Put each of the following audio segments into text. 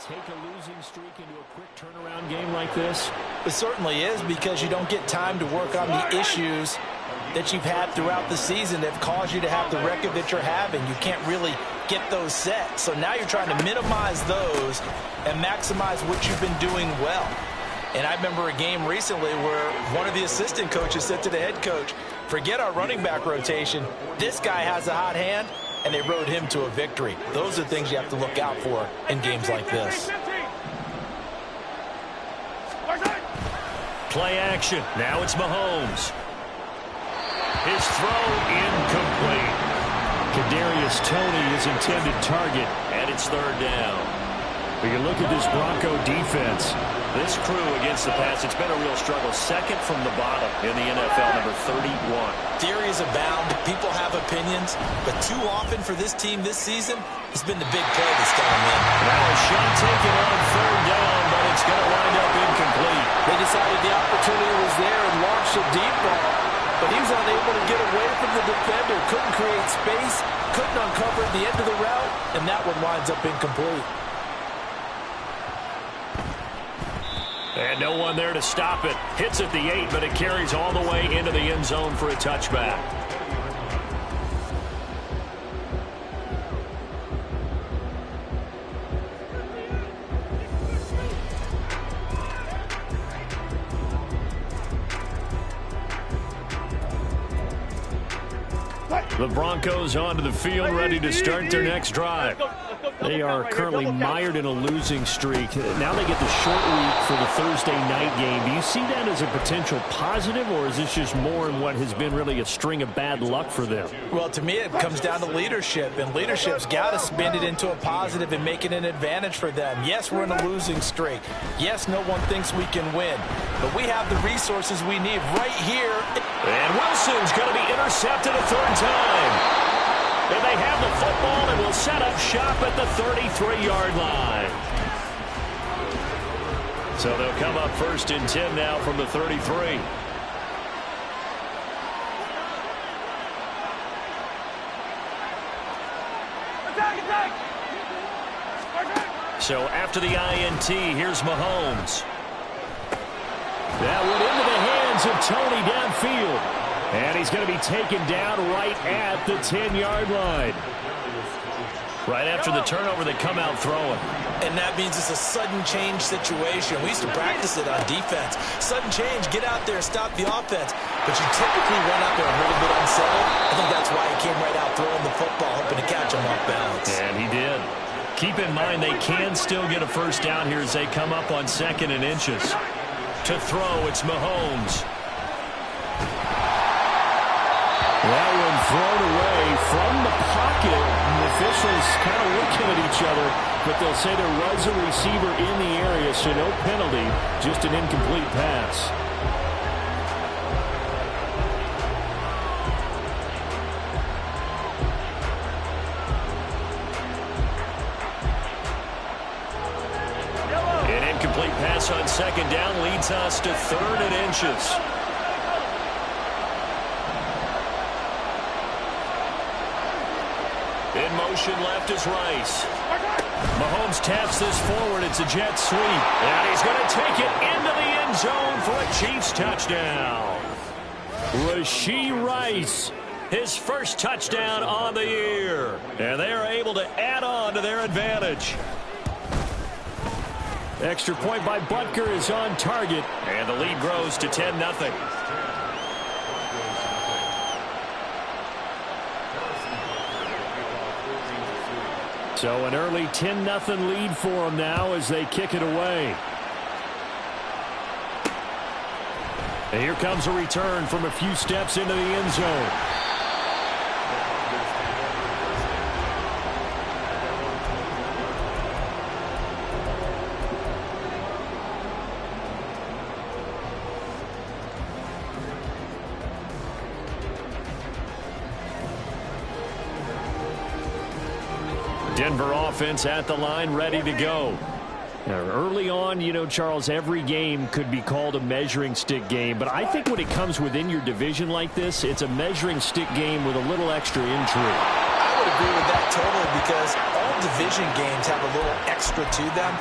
take a losing streak into a quick turnaround game like this? It certainly is, because you don't get time to work on the issues that you've had throughout the season that have caused you to have the record that you're having. You can't really get those set. So now you're trying to minimize those and maximize what you've been doing well. And I remember a game recently where one of the assistant coaches said to the head coach, forget our running back rotation. This guy has a hot hand, and they rode him to a victory. Those are things you have to look out for in games like this. Play action. Now it's Mahomes. His throw incomplete. Kadarius Toney is intended target, and it's third down. We can look at this Bronco defense. This crew against the pass, it's been a real struggle. Second from the bottom in the NFL, number 31. Theories abound. People have opinions. But too often for this team this season, it's been the big play that's got them in. Now a shot taken on third down, but it's going to wind up incomplete. They decided the opportunity was there and launched a deep ball. But he was unable to get away from the defender. Couldn't create space. Couldn't uncover at the end of the route. And that one winds up incomplete. And no one there to stop it. Hits at the 8, but it carries all the way into the end zone for a touchback. The Broncos onto the field, ready to start their next drive. They are currently mired in a losing streak. Now they get the short week for the Thursday night game. Do you see that as a potential positive, or is this just more in what has been really a string of bad luck for them? Well, to me, it comes down to leadership, and leadership's got to spin it into a positive and make it an advantage for them. Yes, we're in a losing streak. Yes, no one thinks we can win, but we have the resources we need right here. And Wilson's going to be intercepted a third time. And they have the football and will set up shop at the 33-yard line. So they'll come up first and 10 now from the 33. So after the INT, here's Mahomes. That went into the hands of Toney downfield. And he's going to be taken down right at the 10-yard line. Right after the turnover, they come out throwing. And that means it's a sudden change situation. We used to practice it on defense. Sudden change, get out there, stop the offense. But you typically run out there a little bit unsettled. I think that's why he came right out throwing the football, hoping to catch him off balance. And he did. Keep in mind they can still get a first down here as they come up on 2nd and inches. To throw, it's Mahomes. That one thrown away from the pocket. And the officials kind of looking at each other, but they'll say there was a receiver in the area, so no penalty, just an incomplete pass. An incomplete pass on 2nd down leads us to 3rd and inches. In motion, left is Rice. Mahomes taps this forward. It's a jet sweep. And he's going to take it into the end zone for a Chiefs touchdown. Rashee Rice, his first touchdown on the year. And they are able to add on to their advantage. Extra point by Butker is on target. And the lead grows to 10-0. So an early 10-0 lead for them now as they kick it away. And here comes a return from a few steps into the end zone. Denver offense at the line, ready to go. Now, early on, you know, Charles, every game could be called a measuring stick game. But I think when it comes within your division like this, it's a measuring stick game with a little extra intrigue. I would agree with that totally, because all All division games have a little extra to them.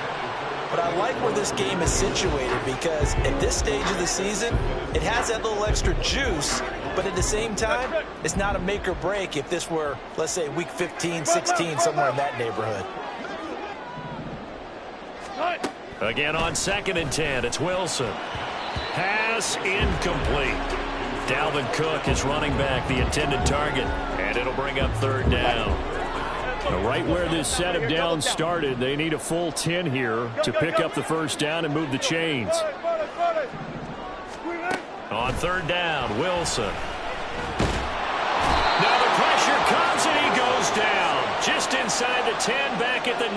But I like where this game is situated because at this stage of the season, it has that little extra juice, but at the same time, it's not a make or break if this were, let's say, week 15, 16, somewhere in that neighborhood. Again on 2nd and 10, it's Wilson. Pass incomplete. Dalvin Cook is running back, the intended target, and it'll bring up 3rd down. Right where this set of downs started, they need a full 10 here to pick up the 1st down and move the chains. On 3rd down, Wilson. Now the pressure comes and he goes down. Just inside the 10, back at the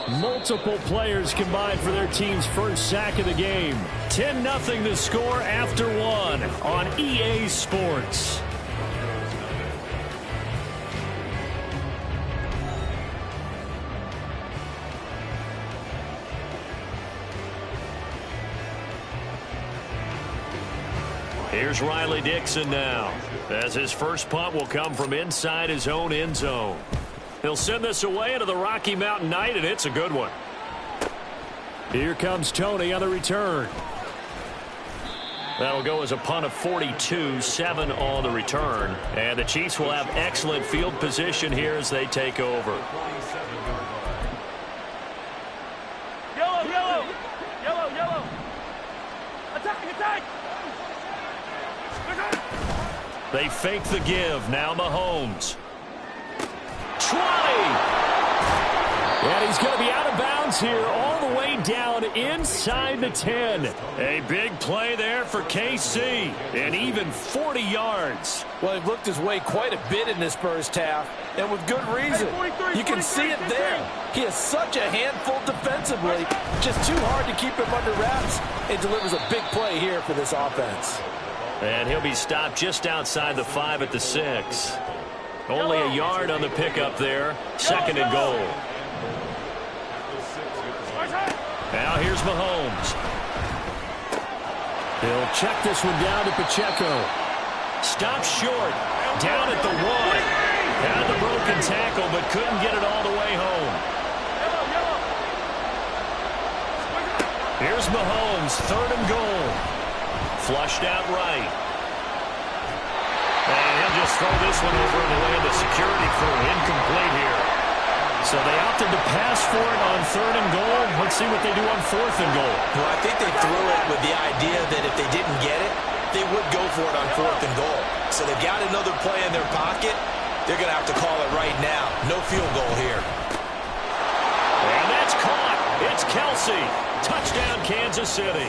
9. Multiple players combined for their team's first sack of the game. 10-0 to score after 1 on EA Sports. Here's Riley Dixon now, as his first punt will come from inside his own end zone. He'll send this away into the Rocky Mountain night, and it's a good one. Here comes Tony on the return. That'll go as a punt of 42, 7 on the return. And the Chiefs will have excellent field position here as they take over. Yellow, yellow, yellow, yellow. Attack, attack. They fake the give. Now Mahomes. 20. And he's going to be out of bounds here all the way down inside the 10. A big play there for KC. And even 40 yards. Well, he looked his way quite a bit in this first half, and with good reason. You can see it there. He is such a handful defensively. Just too hard to keep him under wraps. It delivers a big play here for this offense. And he'll be stopped just outside the 5 at the 6. Only a yard on the pickup there. 2nd and goal. Now here's Mahomes. He'll check this one down to Pacheco. Stopped short. Down at the 1. Had the broken tackle, but couldn't get it all the way home. Here's Mahomes. 3rd and goal. Flushed out right. And he'll just throw this one over in the way of the security crew. Incomplete here. So they opted to pass for it on 3rd and goal. Let's see what they do on 4th and goal. Well, I think they threw it with the idea that if they didn't get it, they would go for it on 4th and goal. So they've got another play in their pocket. They're going to have to call it right now. No field goal here. And that's caught. It's Kelsey. Touchdown, Kansas City.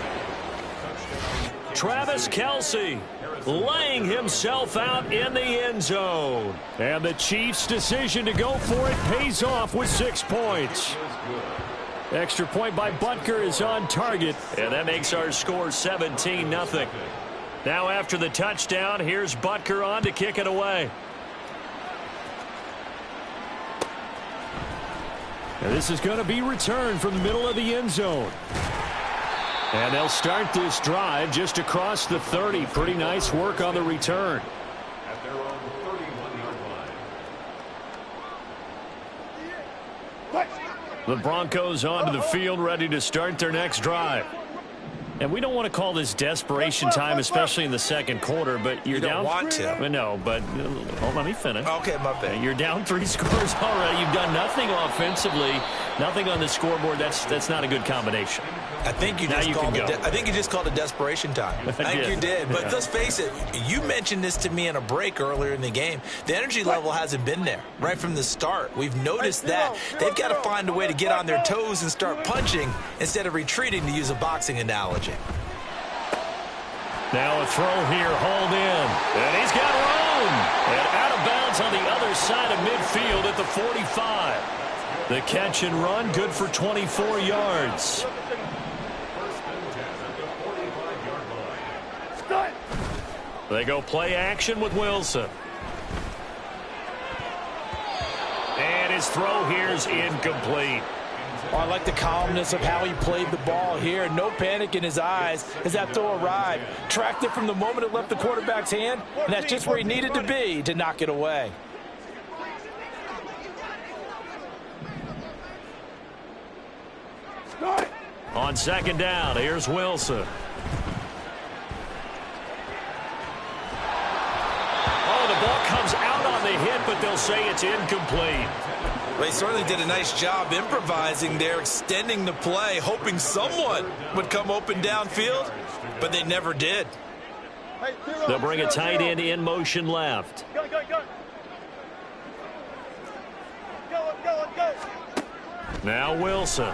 Travis Kelce laying himself out in the end zone. And the Chiefs' decision to go for it pays off with 6 points. Extra point by Butker is on target. And that makes our score 17-0. Now after the touchdown, here's Butker on to kick it away. And this is going to be returned from the middle of the end zone. And they'll start this drive just across the 30. Pretty nice work on the return. At their own 31-yard line. The Broncos onto the field, ready to start their next drive. And we don't want to call this desperation time, especially in the second quarter, but you're down. You don't want to. No, but hold on, let me finish. Okay, my bad. You're down 3 scores already. You've done nothing offensively, nothing on the scoreboard. That's not a good combination. I think you just called it desperation time. I think you did. But let's face it, you mentioned this to me in a break earlier in the game. The energy level hasn't been there right from the start. We've noticed that. They've got to find a way to get on their toes and start punching instead of retreating, to use a boxing analogy. Now a throw here, hauled in. And he's got room. And out of bounds on the other side of midfield at the 45. The catch and run, good for 24 yards. They go play action with Wilson. And his throw here is incomplete. Oh, I like the calmness of how he played the ball here. No panic in his eyes as that throw arrived. Tracked it from the moment it left the quarterback's hand, and that's just where he needed to be to knock it away. On second down, here's Wilson. Oh, the ball comes out on the hit, but they'll say it's incomplete. Well, he certainly did a nice job improvising there, extending the play, hoping someone would come open downfield, but they never did. They'll bring a tight end in motion left. Go. Go. Now Wilson.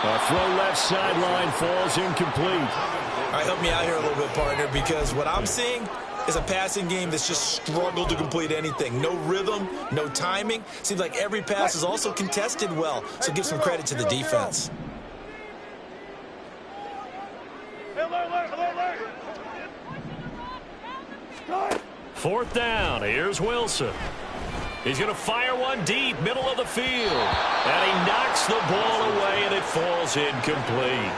A throw left sideline falls incomplete. All right, help me out here a little bit, partner, because what I'm seeing is a passing game that's just struggled to complete anything. No rhythm, no timing. Seems like every pass is also contested well, so give some credit to the defense. Fourth down, here's Wilson. He's going to fire one deep, middle of the field. And he knocks the ball away, and it falls incomplete.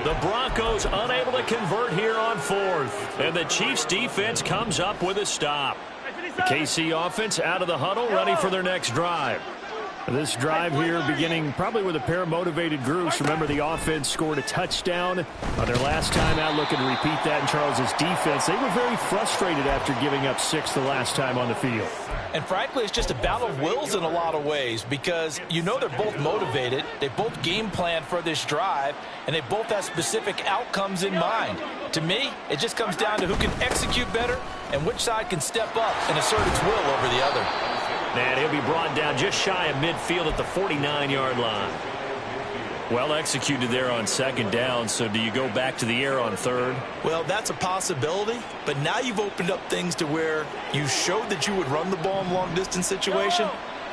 The Broncos unable to convert here on fourth. And the Chiefs defense comes up with a stop. The KC offense out of the huddle, ready for their next drive. This drive here beginning probably with a pair of motivated groups. Remember, the offense scored a touchdown on their last time out, looking to repeat that in Charles's defense. They were very frustrated after giving up 6 the last time on the field. And frankly, it's just a battle of wills in a lot of ways because you know they're both motivated. They both game plan for this drive, and they both have specific outcomes in mind. To me, it just comes down to who can execute better and which side can step up and assert its will over the other. And he'll be brought down just shy of midfield at the 49-yard line. Well executed there on second down, so do you go back to the air on third? Well, that's a possibility, but now you've opened up things to where you showed that you would run the ball in long-distance situation.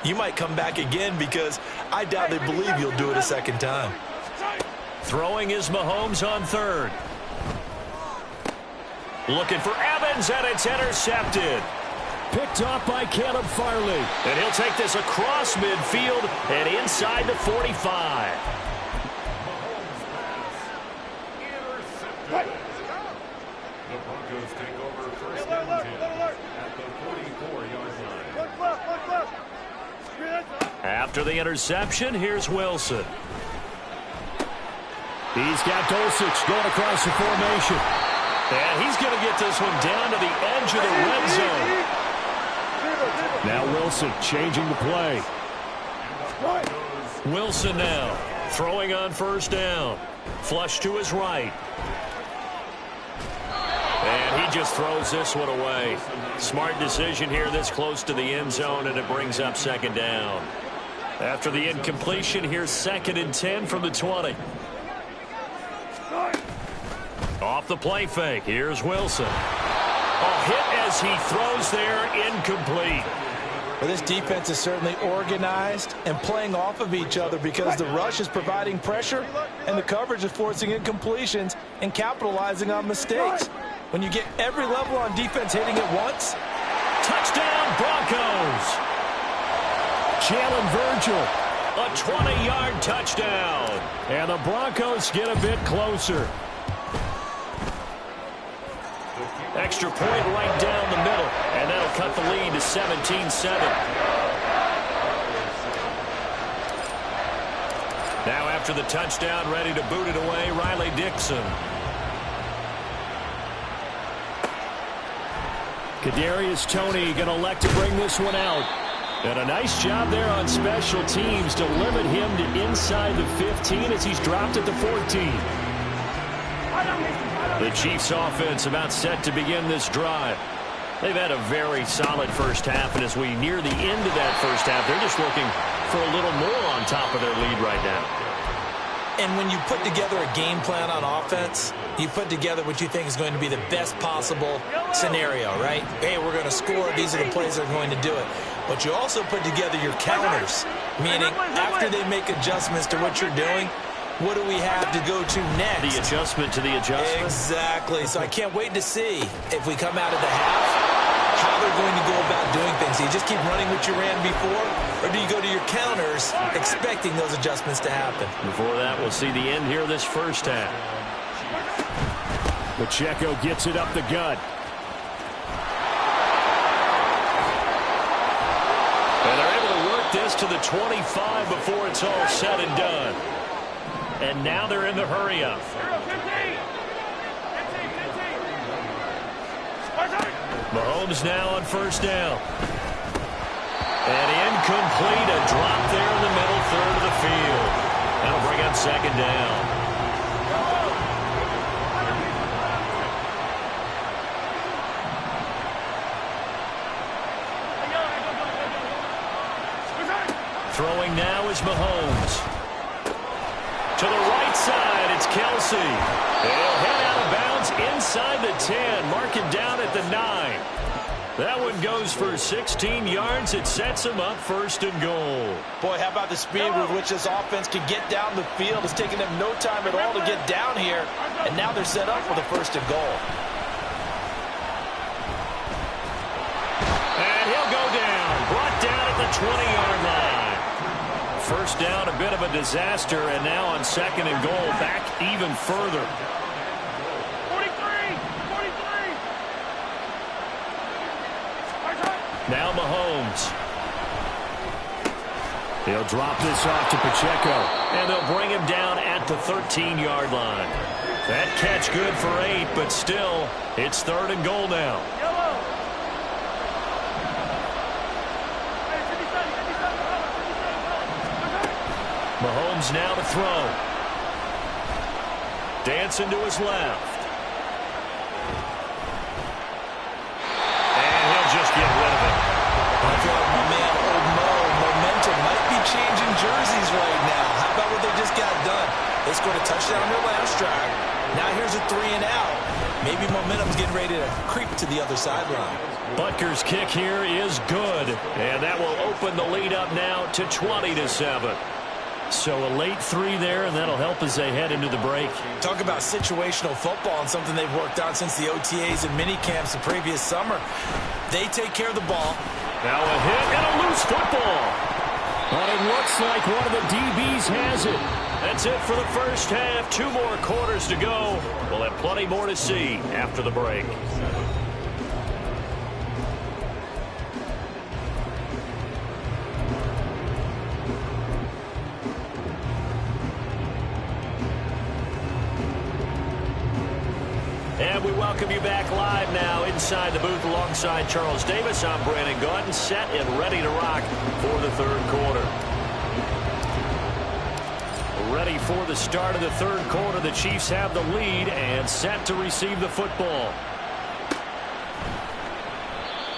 You might come back again because I doubt they believe you'll do it a second time. Throwing is Mahomes on third. Looking for Evans, and it's intercepted. Picked off by Caleb Farley. And he'll take this across midfield and inside the 45. The Broncos take over first down 10 at the 44-yard line. After the interception, here's Wilson. He's got Dulcich going across the formation. And he's going to get this one down to the edge of the red zone. Now Wilson changing the play. Wilson now throwing on first down. Flush to his right. And he just throws this one away. Smart decision here this close to the end zone, and it brings up second down. After the incompletion, here's 2nd and 10 from the 20. Off the play fake, here's Wilson. A hit as he throws there, incomplete. Well, this defense is certainly organized and playing off of each other because the rush is providing pressure and the coverage is forcing incompletions and capitalizing on mistakes. When you get every level on defense hitting at once. Touchdown, Broncos. Jalen Virgil. A 20-yard touchdown. And the Broncos get a bit closer. Extra point right down the middle, and that'll cut the lead to 17-7. Now after the touchdown, ready to boot it away, Riley Dixon. Kadarius Toney going to elect to bring this one out. And a nice job there on special teams to limit him to inside the 15 as he's dropped at the 14. The Chiefs offense about set to begin this drive. They've had a very solid first half, and as we near the end of that first half, they're just looking for a little more on top of their lead right now. And when you put together a game plan on offense, you put together what you think is going to be the best possible scenario, right? Hey, we're going to score. These are the plays that are going to do it. But you also put together your counters, meaning after they make adjustments to what you're doing, what do we have to go to next? The adjustment to the adjustment. Exactly. So I can't wait to see if we come out of the half, how they're going to go about doing things. Do you just keep running what you ran before, or do you go to your counters expecting those adjustments to happen? Before that, we'll see the end here of this first half. Pacheco gets it up the gut. And they're able to work this gets to the 25 before it's all said and done. And now they're in the hurry-up. Mahomes now on first down. And incomplete, a drop there in the middle third of the field. That'll bring up second down. Throwing now is Mahomes. To the right side, it's Kelsey. They'll head out of bounds inside the 10. Mark it down at the 9. That one goes for 16 yards. It sets him up first and goal. Boy, how about the speed with which this offense can get down the field? It's taking them no time at all to get down here. And now they're set up for the first and goal. And he'll go down. Brought down at the 20-yard line. First down, a bit of a disaster, and now on second and goal, back even further. 43! Now Mahomes. He'll drop this off to Pacheco, and they'll bring him down at the 13-yard line. That catch good for 8, but still, it's third and goal now. Mahomes now to throw. Dancing to his left. And he'll just get rid of it. I feel like my man, old Mo, momentum might be changing jerseys right now. How about what they just got done? They scored a touchdown on their last drive. Now here's a 3 and out. Maybe momentum's getting ready to creep to the other sideline. Butker's kick here is good. And that will open the lead up now to 20-7. So a late 3 there, and that'll help as they head into the break. Talk about situational football and something they've worked on since the OTAs and mini camps the previous summer. They take care of the ball. Now a hit and a loose football. But it looks like one of the DBs has it. That's it for the first half. 2 more quarters to go. We'll have plenty more to see after the break. And we welcome you back live now inside the booth alongside Charles Davis. I'm Brandon Gaudin, set and ready to rock for the third quarter. Ready for the start of the third quarter. The Chiefs have the lead and set to receive the football.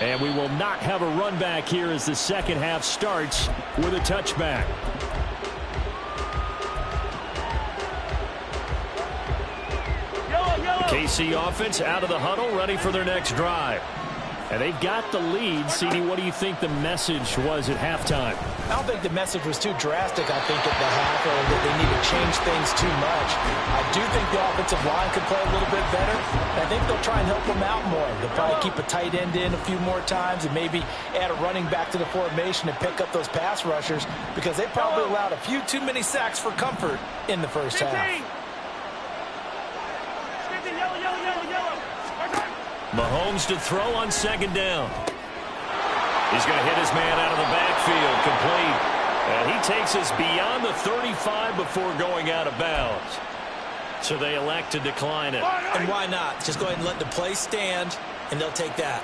And we will not have a run back here as the second half starts with a touchback. KC offense out of the huddle, ready for their next drive. And they've got the lead. CD, what do you think the message was at halftime? I don't think the message was too drastic, I think, at the half, or that they need to change things too much. I do think the offensive line could play a little bit better. I think they'll try and help them out more. They'll probably keep a tight end in a few more times and maybe add a running back to the formation and pick up those pass rushers because they probably allowed a few too many sacks for comfort in the first half. Mahomes to throw on second down. He's going to hit his man out of the backfield, complete. And he takes us beyond the 35 before going out of bounds. So they elect to decline it. And why not? Just go ahead and let the play stand, and they'll take that.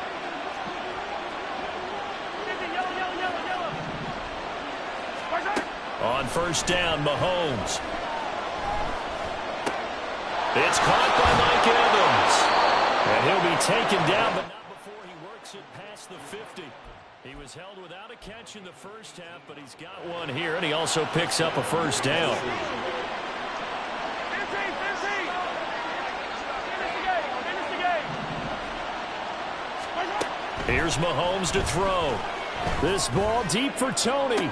On first down, Mahomes. It's caught by Mike Evans. And he'll be taken down, but not before he works it past the 50. He was held without a catch in the first half, but he's got one here, and he also picks up a first down. Here's Mahomes to throw. This ball deep for Tony.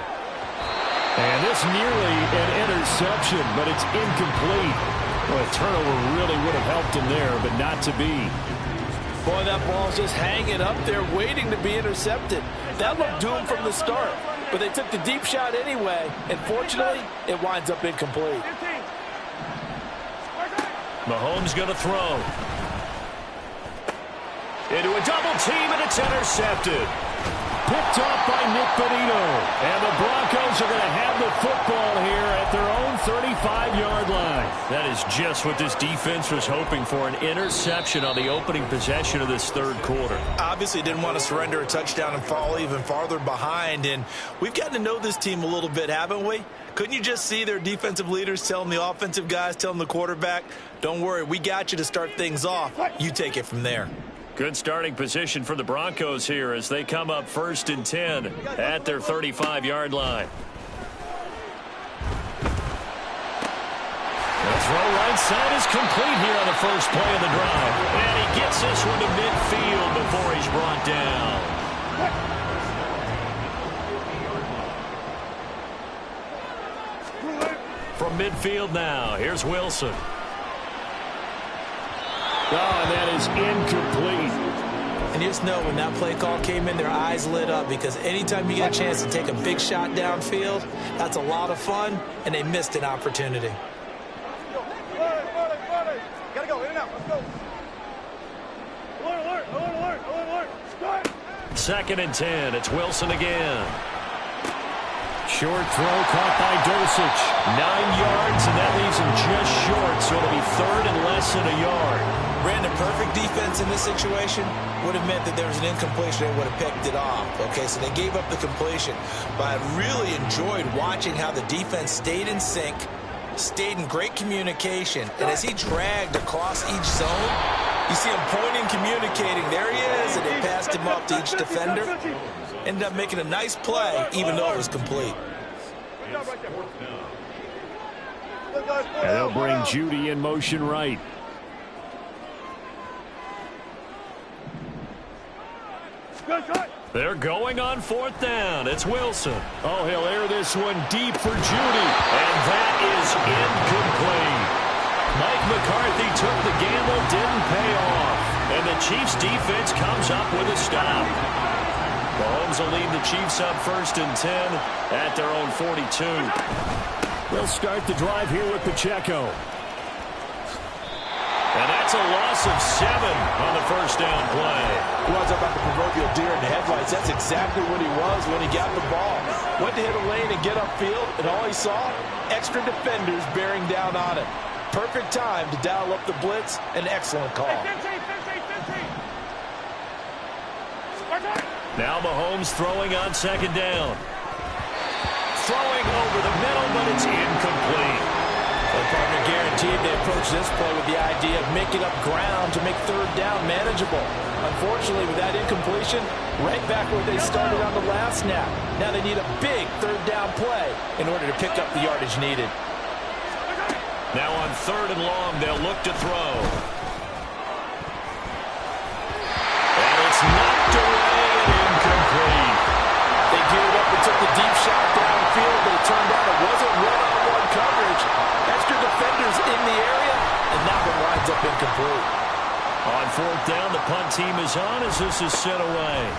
And this nearly an interception, but it's incomplete. Well, a turnover really would have helped him there, but not to be. Boy, that ball's just hanging up there, waiting to be intercepted. That looked doomed from the start, but they took the deep shot anyway, and fortunately, it winds up incomplete. Mahomes going to throw. Into a double team, and it's intercepted. picked off by Nick Bonito. And the Broncos are going to have the football here at their own 35-yard line. That is just what this defense was hoping for, an interception on the opening possession of this third quarter. Obviously didn't want to surrender a touchdown and fall even farther behind. And we've gotten to know this team a little bit, haven't we? Couldn't you just see their defensive leaders telling the offensive guys, telling the quarterback, don't worry, we got you to start things off. You take it from there. Good starting position for the Broncos here as they come up 1st and 10 at their 35-yard line. The throw right side is complete here on the first play of the drive. And he gets this one to midfield before he's brought down. From midfield now, here's Wilson. Oh, and that is incomplete. And you just know when that play call came in, their eyes lit up because anytime you get a chance to take a big shot downfield, that's a lot of fun, and they missed an opportunity. Gotta go, in and out, let's go. Alert, alert, alert, alert, alert. 2nd and 10, it's Wilson again. Short throw caught by Dulcich. 9 yards, and that leaves him just short, so it'll be 3rd and less than a yard. Brandon, perfect defense in this situation would have meant that there was an incompletion. They would have picked it off. Okay, so they gave up the completion. But I really enjoyed watching how the defense stayed in sync, stayed in great communication. And as he dragged across each zone, you see him pointing, communicating. There he is, and they passed him up to each defender. Ended up making a nice play, even though it was complete. And they'll bring Judy in motion right. They're going on 4th down. It's Wilson. Oh, he'll air this one deep for Judy. And that is incomplete. Mike McCarthy took the gamble, didn't pay off. And the Chiefs defense comes up with a stop. Mahomes will lead the Chiefs up 1st and 10 at their own 42. They'll start the drive here with Pacheco. And that's a loss of 7 on the first down play. You want to talk about the proverbial deer in the headlights? That's exactly what he was when he got the ball. Went to hit a lane and get upfield, and all he saw, extra defenders bearing down on him. Perfect time to dial up the blitz. An excellent call. Now Mahomes throwing on 2nd down. Throwing over the middle, but it's incomplete. Well, partner, guaranteed they approach this play with the idea of making up ground to make 3rd down manageable. Unfortunately, with that incompletion, right back where they started on the last snap. Now they need a big 3rd down play in order to pick up the yardage needed. Now on 3rd and long, they'll look to throw. And it's knocked away and incomplete. They geared up and took the deep shot downfield, but it turned out it wasn't one-on-one coverage. Extra defenders in the area, and now it winds up incomplete. On 4th down, the punt team is on as this is sent away.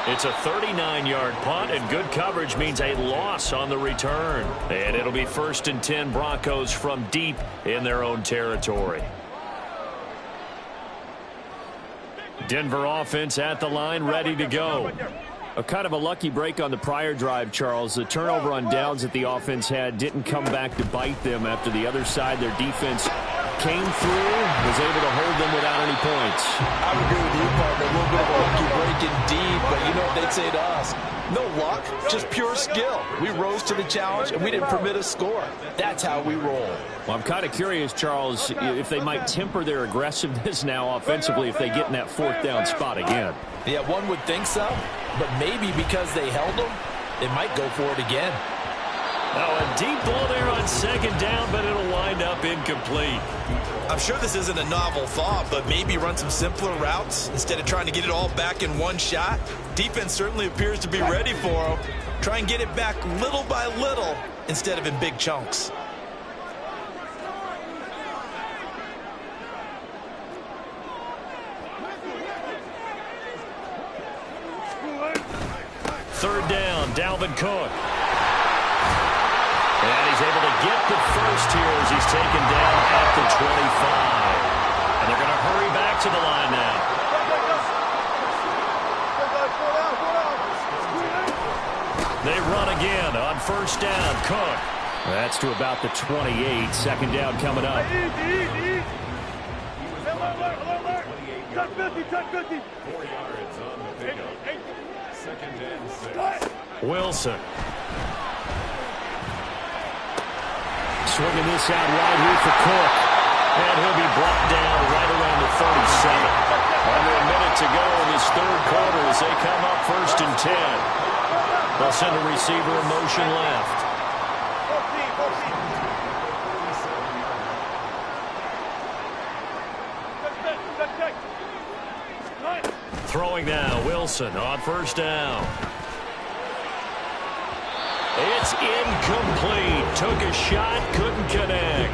It's a 39-yard punt, and good coverage means a loss on the return. And it'll be 1st and 10 Broncos from deep in their own territory. Denver offense at the line, ready to go. A kind of a lucky break on the prior drive, Charles. The turnover on downs that the offense had didn't come back to bite them after the other side. Their defense came through, was able to hold them without any points. I would agree with you, partner. A little bit of a lucky break indeed, but you know what they'd say to us? No luck, just pure skill. We rose to the challenge, and we didn't permit a score. That's how we roll. Well, I'm kind of curious, Charles, if they might temper their aggressiveness now offensively if they get in that 4th down spot again. Yeah, one would think so, but maybe because they held them, they might go for it again. Now a deep ball there on 2nd down, but it'll wind up incomplete. I'm sure this isn't a novel thought, but maybe run some simpler routes instead of trying to get it all back in one shot. Defense certainly appears to be ready for them. Try and get it back little by little instead of in big chunks. Third down, Dalvin Cook. And he's able to get the first here as he's taken down at the 25. And they're going to hurry back back to the line now. They run again on first down. Cook. That's to about the 28. Second down coming up. Easy. Touch 50. 4 yards on the pickup. Second and 6. Wilson. Swinging this out wide here for Cook. And he'll be brought down right around the 37. Under a minute to go in this third quarter as they come up first and 10. They'll send a receiver in motion left. Throwing now, Wilson on first down. It's incomplete. Took a shot, couldn't connect.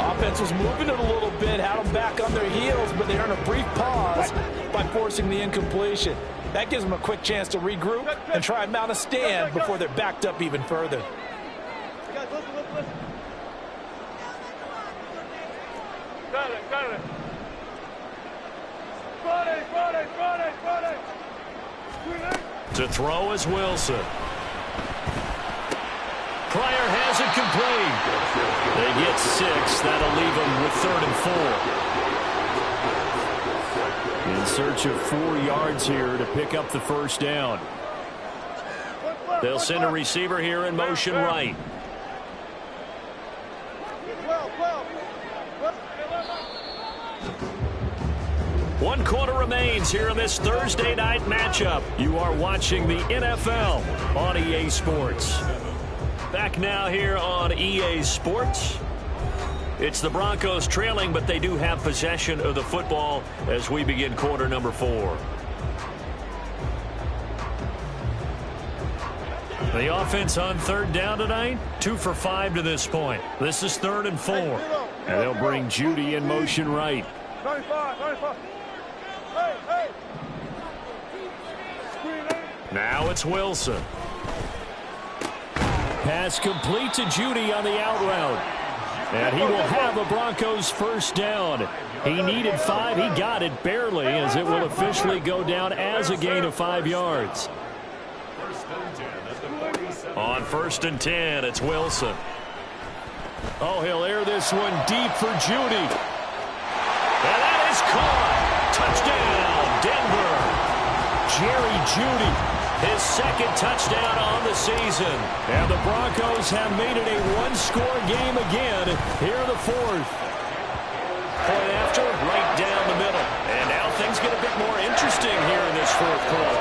Offense was moving it a little bit, had them back on their heels, but they earned a brief pause by forcing the incompletion. That gives them a quick chance to regroup and try and mount a stand before they're backed up even further. Guys, listen. Got it. Friday. To throw is Wilson. Pryor has it complete. They get 6. That'll leave them with 3rd and 4. In search of 4 yards here to pick up the first down. They'll send a receiver here in motion right. One quarter remains here in this Thursday night matchup. You are watching the NFL on EA Sports. Back now here on EA Sports. It's the Broncos trailing, but they do have possession of the football as we begin quarter number 4. The offense on third down tonight, 2 for 5 to this point. This is 3rd and 4. And they'll bring Judy in motion right. 95. Hey. Now it's Wilson. Pass complete to Judy on the out route. And he will have a Broncos first down. He needed 5. He got it barely as it will officially go down as a gain of 5 yards. On 1st and 10, it's Wilson. Oh, he'll air this one deep for Judy. And that is caught. Touchdown, Denver. Jerry Judy. His 2nd touchdown on the season. And the Broncos have made it a one-score game again here in the 4th. Point after, right down the middle. And now things get a bit more interesting here in this 4th quarter.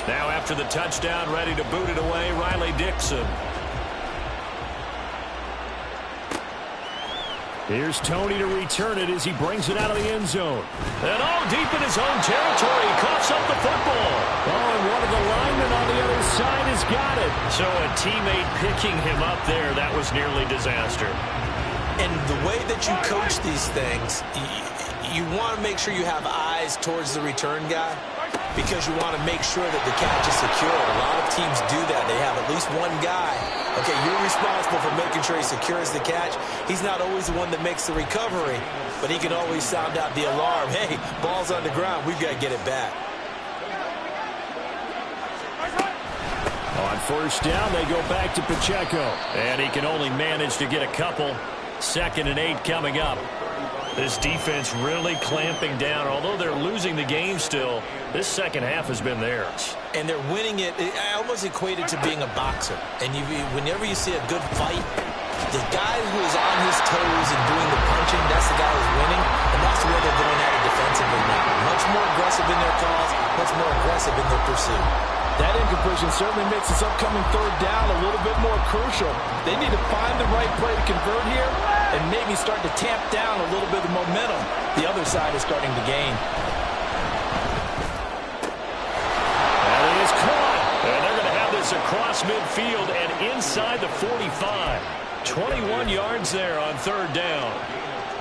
Now after the touchdown, ready to boot it away, Riley Dixon. Here's Tony to return it as he brings it out of the end zone. And all deep in his own territory, he coughs up the football. Oh, and one of the linemen on the other side has got it. So a teammate picking him up there, that was nearly disaster. And the way that you coach these things, you want to make sure you have eyes towards the return guy because you want to make sure that the catch is secured. A lot of teams do that. They have at least one guy. Okay, you're responsible for making sure he secures the catch. He's not always the one that makes the recovery, but he can always sound out the alarm. Hey, ball's on the ground. We've got to get it back. On first down, they go back to Pacheco. And he can only manage to get a couple. 2nd and 8 coming up. This defense really clamping down. Although they're losing the game still, this second half has been theirs. And they're winning it. I almost equate it to being a boxer. And whenever you see a good fight, the guy who is on his toes and doing the punching, that's the guy who's winning. And that's the way they're going at it defensively now. Much more aggressive in their calls, much more aggressive in their pursuit. That incompletion certainly makes this upcoming 3rd down a little bit more crucial. They need to find the right play to convert here and maybe start to tamp down a little bit of momentum the other side is starting to gain. And it is caught. And they're going to have this across midfield and inside the 45. 21 yards there on 3rd down.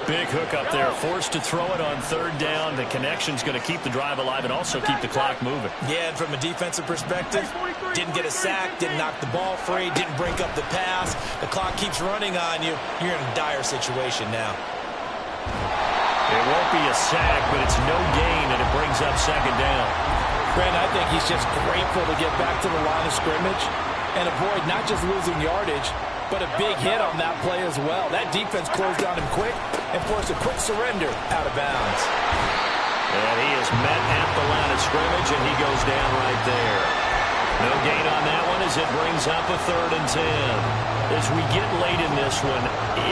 Big hook up there, forced to throw it on third down. The connection's going to keep the drive alive and also keep the clock moving. Yeah, and from a defensive perspective, didn't get a sack, didn't knock the ball free, didn't break up the pass. The clock keeps running on you. You're in a dire situation now. It won't be a sack, but it's no gain, and it brings up second down. Brent, I think he's just grateful to get back to the line of scrimmage and avoid not just losing yardage, but a big hit on that play as well. That defense closed on him quick and forced a quick surrender out of bounds. And he is met at the line of scrimmage, and he goes down right there. No gain on that one as it brings up a 3rd and 10. As we get late in this one,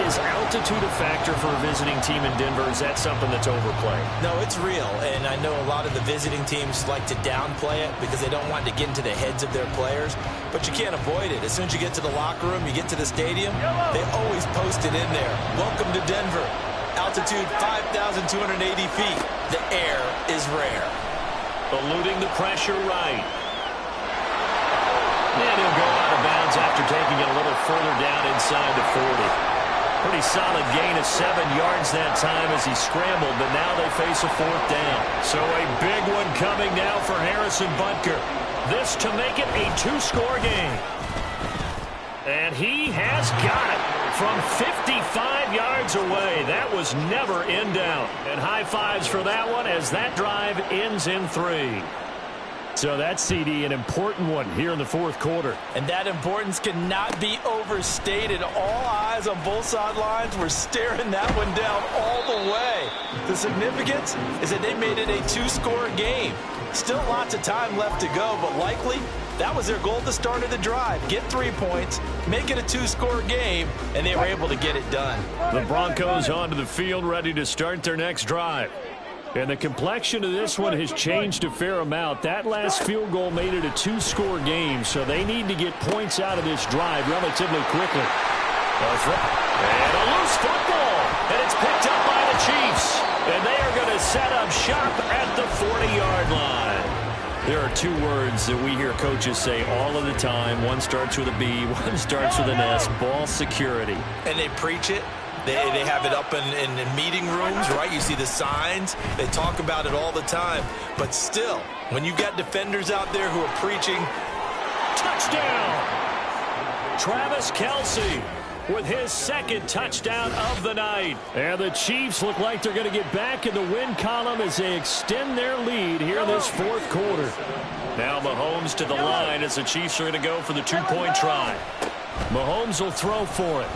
is altitude a factor for a visiting team in Denver? Is that something that's overplayed? No, it's real, and I know a lot of the visiting teams like to downplay it because they don't want to get into the heads of their players, but you can't avoid it. As soon as you get to the locker room, you get to the stadium, they always post it in there. Welcome to Denver. Altitude 5,280 feet. The air is rare. Eluding the pressure right. And he'll go out of bounds after taking it a little further down inside the 40. Pretty solid gain of 7 yards that time as he scrambled, but now they face a 4th down. So a big one coming now for Harrison Butker. This to make it a 2-score game. And he has got it from 55 yards away. That was never in doubt. And high fives for that one as that drive ends in 3. So that's, CD, an important one here in the 4th quarter. And that importance cannot be overstated. All eyes on both sidelines were staring that one down all the way. The significance is that they made it a 2-score game. Still lots of time left to go, but likely that was their goal at the start of the drive. Get 3 points, make it a 2-score game, and they were able to get it done. The Broncos onto the field ready to start their next drive. And the complexion of this one has changed a fair amount. That last field goal made it a 2-score game, so they need to get points out of this drive relatively quickly. And a loose football, and it's picked up by the Chiefs. And they are going to set up shop at the 40-yard line. There are 2 words that we hear coaches say all of the time. One starts with a B, one starts with an S, ball security. And they preach it. They have it up in meeting rooms, right? You see the signs. They talk about it all the time. But still, when you've got defenders out there who are preaching, touchdown! Travis Kelce with his 2nd touchdown of the night. And the Chiefs look like they're going to get back in the win column as they extend their lead here in this 4th quarter. Now Mahomes to the line as the Chiefs are going to go for the 2-point try. Mahomes will throw for it.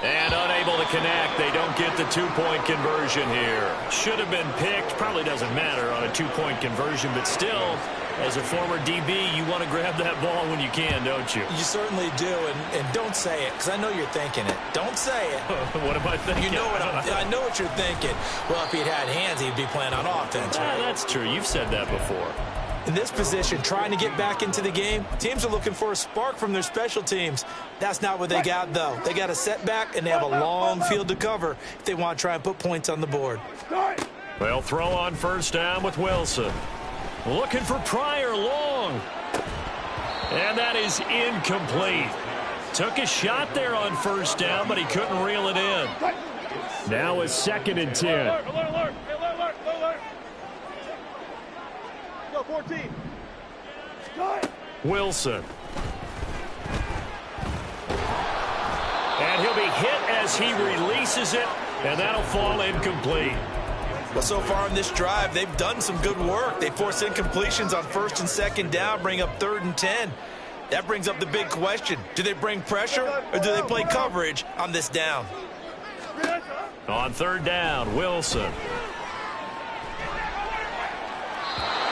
And unable to connect. They don't get the 2-point conversion here. Should have been picked. Probably doesn't matter on a 2-point conversion, but still, as a former DB, you want to grab that ball when you can, don't you? You certainly do, and don't say it, because I know you're thinking it. Don't say it. What am I thinking? You know what I know what you're thinking. Well, if he'd had hands, he'd be playing on offense, right? That's true. You've said that before. In this position, trying to get back into the game, teams are looking for a spark from their special teams. That's not what they got, though. They got a setback, and they have a long field to cover if they want to try and put points on the board. Well, throw on 1st down with Wilson. Looking for Pryor long. And that is incomplete. Took a shot there on 1st down, but he couldn't reel it in. Now a 2nd and 10. Alert. Go 14. Wilson. And he'll be hit as he releases it, and that'll fall incomplete. Well, so far in this drive, they've done some good work. They force incompletions on 1st and 2nd down, bring up 3rd and 10. That brings up the big question. Do they bring pressure, or do they play coverage on this down? On 3rd down, Wilson.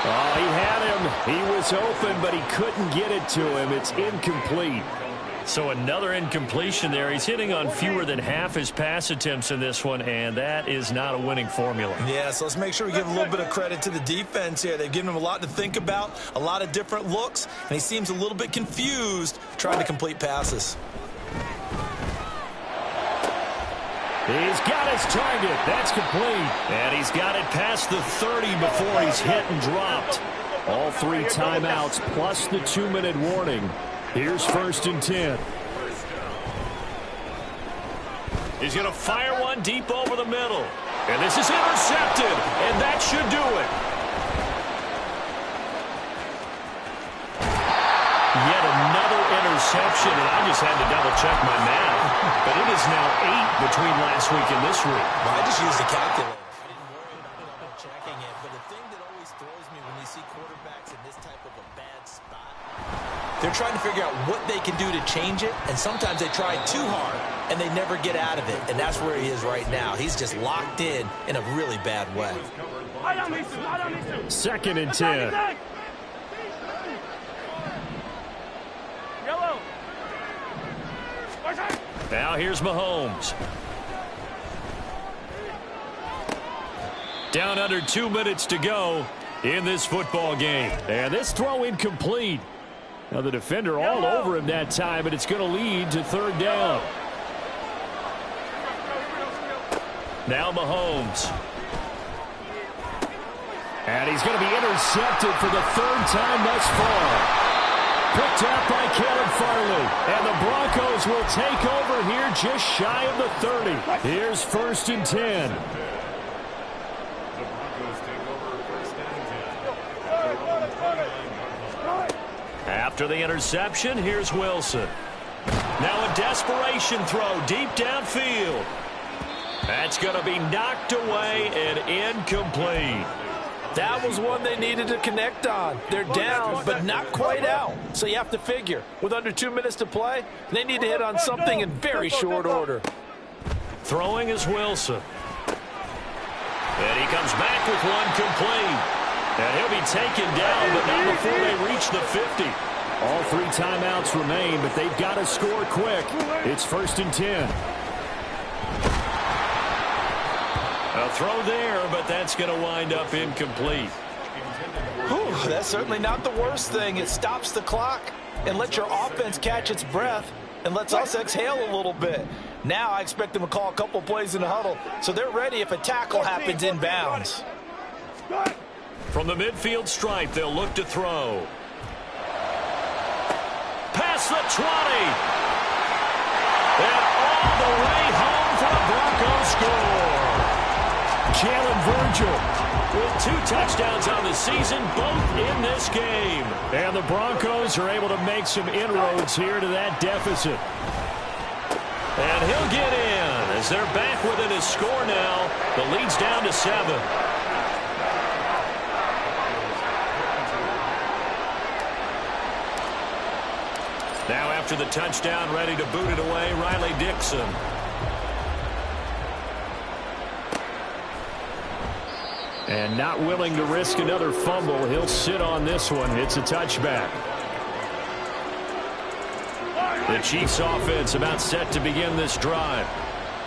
Oh, he had him. He was open, but he couldn't get it to him. It's incomplete. So another incompletion there. He's hitting on fewer than half his pass attempts in this one, and that is not a winning formula. Yeah, so let's make sure we give a little bit of credit to the defense here. They've given him a lot to think about, a lot of different looks, and he seems a little bit confused trying to complete passes. He's got his target. That's complete. And he's got it past the 30 before he's hit and dropped. All 3 timeouts plus the 2-minute warning. Here's 1st and 10. He's going to fire one deep over the middle. And this is intercepted, and that should do it. Yet another interception, and I just had to double-check my math. But it is now 8 between last week and this week. Well, I just used the calculator. I didn't worry about checking it, but the thing that always throws me when you see quarterbacks in this type of a bad spot, they're trying to figure out what they can do to change it, and sometimes they try too hard, and they never get out of it, and that's where he is right now. He's just locked in a really bad way. 2nd and 10. Now here's Mahomes. Down under 2 minutes to go in this football game. And this throw incomplete. Now the defender all over him that time, but it's going to lead to 3rd down. Now Mahomes. And he's going to be intercepted for the 3rd time thus far. Picked up by Caleb Farley. And the Broncos will take over here just shy of the 30. Here's 1st and 10. The Broncos take over 1st and 10. After the interception, here's Wilson. Now a desperation throw deep downfield. That's going to be knocked away and incomplete. That was one they needed to connect on. They're down, but not quite out. So you have to figure, with under 2 minutes to play, they need to hit on something in very short order. Throwing is Wilson. And he comes back with one complete. And he'll be taken down, but not before they reach the 50. All 3 timeouts remain, but they've got to score quick. It's 1st and 10. A throw there, but that's going to wind up incomplete. Whew, that's certainly not the worst thing. It stops the clock and lets your offense catch its breath and lets us exhale a little bit. Now I expect them to call a couple plays in the huddle, so they're ready if a tackle happens inbounds. From the midfield stripe, they'll look to throw. Past the 20. And all the way home for the Broncos score. Jalen Virgil with 2 touchdowns on the season, both in this game. And the Broncos are able to make some inroads here to that deficit. And he'll get in as they're back within a score now. The lead's down to 7. Now after the touchdown, ready to boot it away, Riley Dixon. And not willing to risk another fumble. He'll sit on this one. It's a touchback. The Chiefs offense about set to begin this drive.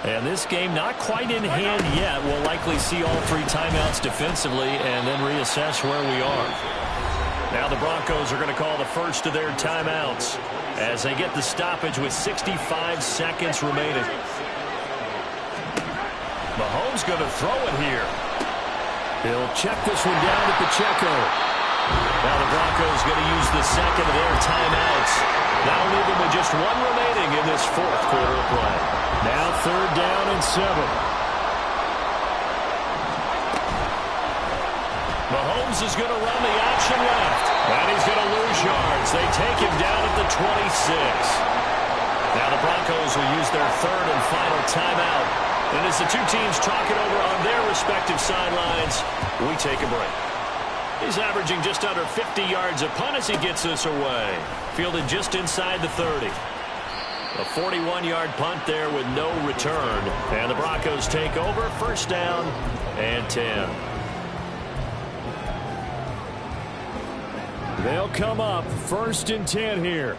And this game not quite in hand yet. We'll likely see all 3 timeouts defensively and then reassess where we are. Now the Broncos are going to call the first of their timeouts as they get the stoppage with 65 seconds remaining. Mahomes going to throw it here. He'll check this one down at the Checo. Now the Broncos going to use the second of their timeouts. Now leaving with just 1 remaining in this 4th quarter of play. Now 3rd down and 7. Mahomes is going to run the option left. And he's going to lose yards. They take him down at the 26. Now the Broncos will use their 3rd and final timeout. And as the 2 teams talk it over on their respective sidelines, we take a break. He's averaging just under 50 yards a punt as he gets this away. Fielded just inside the 30. A 41-yard punt there with no return. And the Broncos take over, 1st down and 10. They'll come up 1st and 10 here.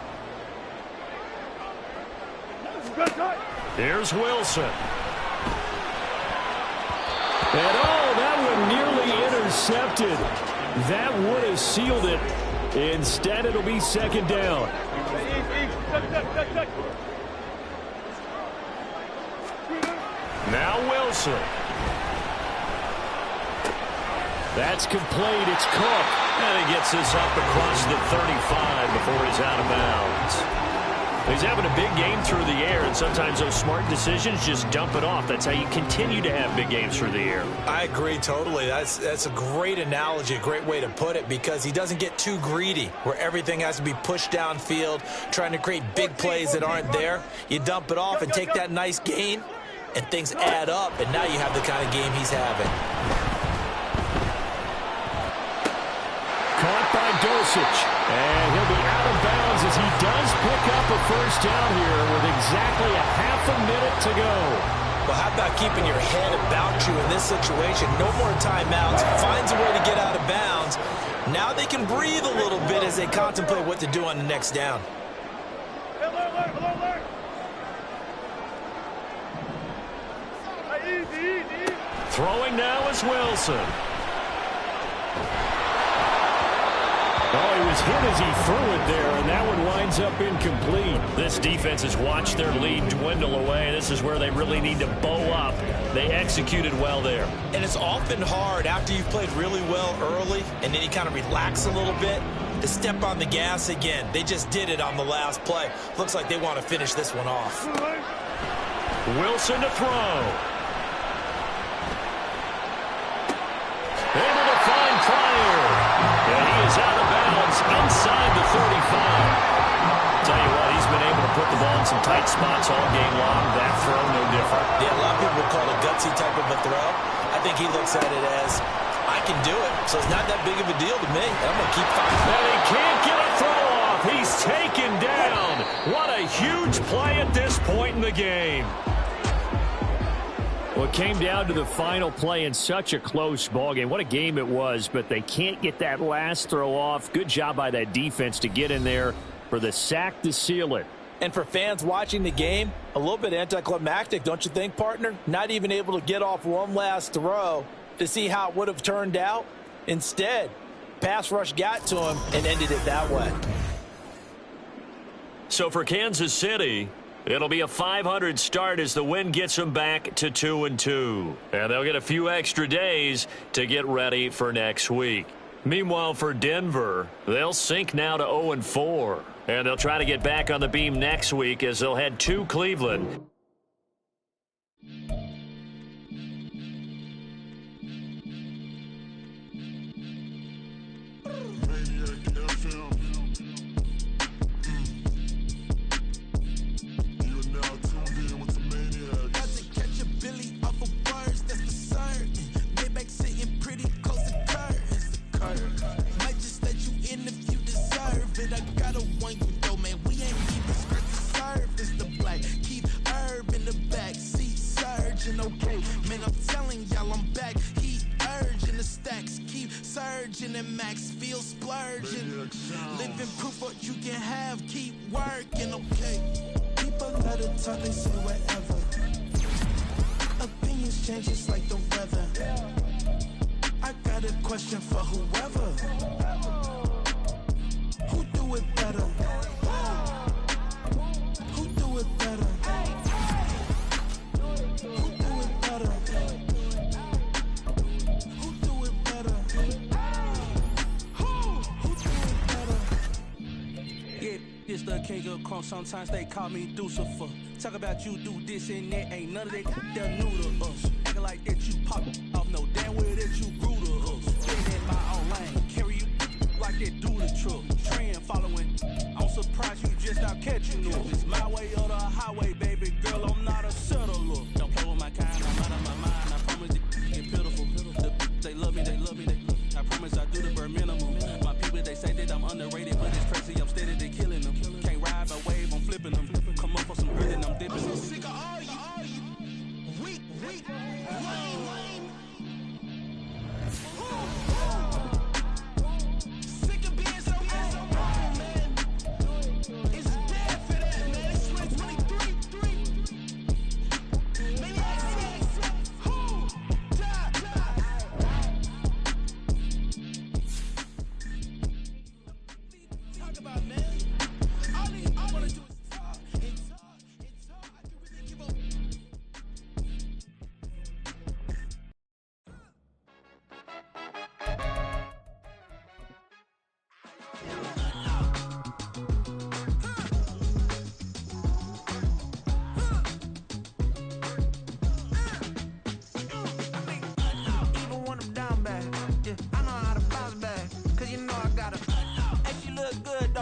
Here's Wilson. And oh, that one nearly intercepted. That would have sealed it. Instead, it'll be 2nd down. Now Wilson. That's complete. It's Cook. And he gets this up across the 35 before he's out of bounds. He's having a big game through the air, and sometimes those smart decisions just dump it off. That's how you continue to have big games through the air. I agree totally. That's a great analogy, a great way to put it, because he doesn't get too greedy where everything has to be pushed downfield, trying to create big plays that aren't there. You dump it off and take that nice gain, and things add up, and now you have the kind of game he's having. Caught by Dosich, and he'll be out of bounds as he does pick up a first down here with exactly a half a minute to go. Well, how about keeping your head about you in this situation? No more timeouts. Finds a way to get out of bounds. Now they can breathe a little bit as they contemplate what to do on the next down. Throwing now is Wilson. Oh, he was hit as he threw it there, and that one winds up incomplete. This defense has watched their lead dwindle away. This is where they really need to bow up. They executed well there. And it's often hard after you've played really well early and then you kind of relax a little bit to step on the gas again. They just did it on the last play. Looks like they want to finish this one off. Wilson to throw. Able to find Pryor. And he is out of bounds inside the 35. Tell you what, he's been able to put the ball in some tight spots all game long. That throw, no different. Yeah, a lot of people would call it a gutsy type of a throw. I think he looks at it as, I can do it, so it's not that big of a deal to me. I'm going to keep fighting. And he can't get a throw off. He's taken down. What a huge play at this point in the game. Well, it came down to the final play in such a close ballgame. What a game it was, but they can't get that last throw off. Good job by that defense to get in there for the sack to seal it. And for fans watching the game, a little bit anticlimactic, don't you think, partner? Not even able to get off one last throw to see how it would have turned out. Instead, pass rush got to him and ended it that way. So for Kansas City, it'll be a 500 start as the win gets them back to 2-2. And they'll get a few extra days to get ready for next week. Meanwhile, for Denver, they'll sink now to 0-4. And they'll try to get back on the beam next week as they'll head to Cleveland. Okay, man, I'm telling y'all I'm back. Heat urging the stacks, keep surging and max feel splurging. Living proof what you can have, keep working, okay. People let it talk, they say whatever. Opinions change just like the weather. I got a question for whoever. Who do it better? Who do it better? This the king of crunk, sometimes they call me Lucifer. Talk about you do this and that, ain't none of that they're new to us. Acting like that you pop off, no damn well that you grew to us. Been in my own lane, carry you like that do the truck. Trend following, I'm surprised you just out catching us. It's my way or the highway, baby girl, I'm not a settler. Don't play with my kind, I'm out of my mind, I promise it get pitiful. They love me, they love me, they love me. I promise I do the bare minimum. My people, they say that I'm underrated, but it's crazy, I'm steady, they killing them. Can't ride my wave, I'm flipping them. Come up for some grit and I'm dipping them. Sick of all you weak, lame. Sick of being so wrong, man. It's dead for that, man. It's 2023.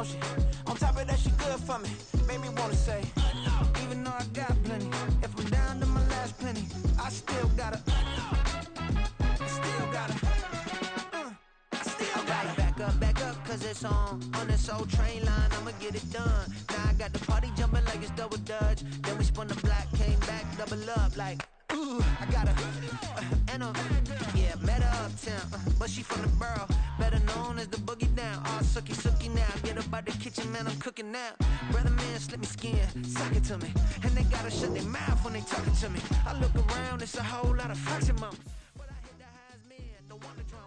don't she? On top of that, she good for me. Made me wanna say, even though I got plenty, if I'm down to my last penny, I still gotta, back up, cause it's on this old train line, I'ma get it done. Now I got the party jumping like it's double dutch. Then we spun the block, came back, double up like, ooh, I got her, and yeah, met her uptown, but she from the borough, better known as the boogie down. All sookie now, get up out the kitchen, man, I'm cooking now. Brother man, slip me skin, suck it to me, and they gotta shut their mouth when they talking to me. I look around, it's a whole lot of flexing mamas, but I hit the highs, man, don't want the drama.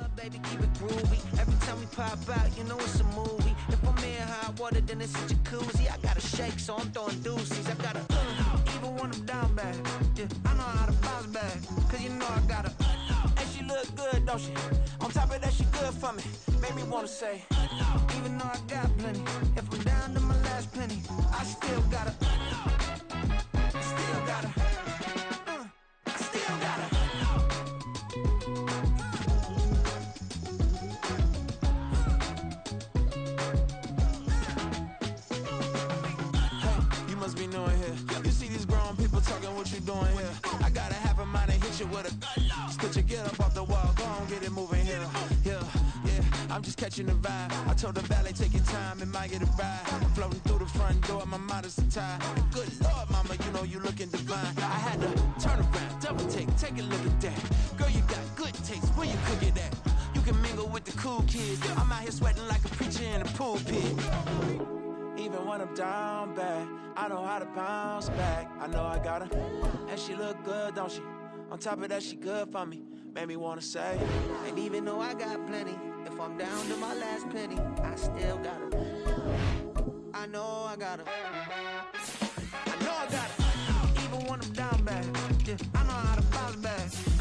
Love, baby, keep it groovy. Every time we pop out, you know it's a movie. If I'm in hot water, then it's a jacuzzi. I gotta shake, so I'm throwing deuces. I gotta, even when I'm down bad, yeah, I know how to bounce back, cause you know I gotta, and she look good, don't she? On top of that, she good for me. Made me wanna say, even though I got plenty, if I'm down to my last penny, I still gotta, still gotta. Must be knowing here. You see these grown people talking, what you doing here? I gotta have a mind to hit you with a split your get up off the wall, go on, get it moving here. Yeah, I'm just catching the vibe. I told the valet, take your time, it might get a ride. Floating through the front door, my mind is tied. Good Lord, mama, you know you looking divine. I had to turn around, double take a look at that. Girl, you got good taste, where you cook it at? You can mingle with the cool kids. I'm out here sweating like a preacher in a pulpit. Even when I'm down bad, I know how to bounce back. I know I got her, and she look good, don't she? On top of that, she good for me. Made me wanna say, and even though I got plenty, if I'm down to my last penny, I still got her. I know I got her. I know I got her. Even when I'm down bad, yeah, I know how to bounce back.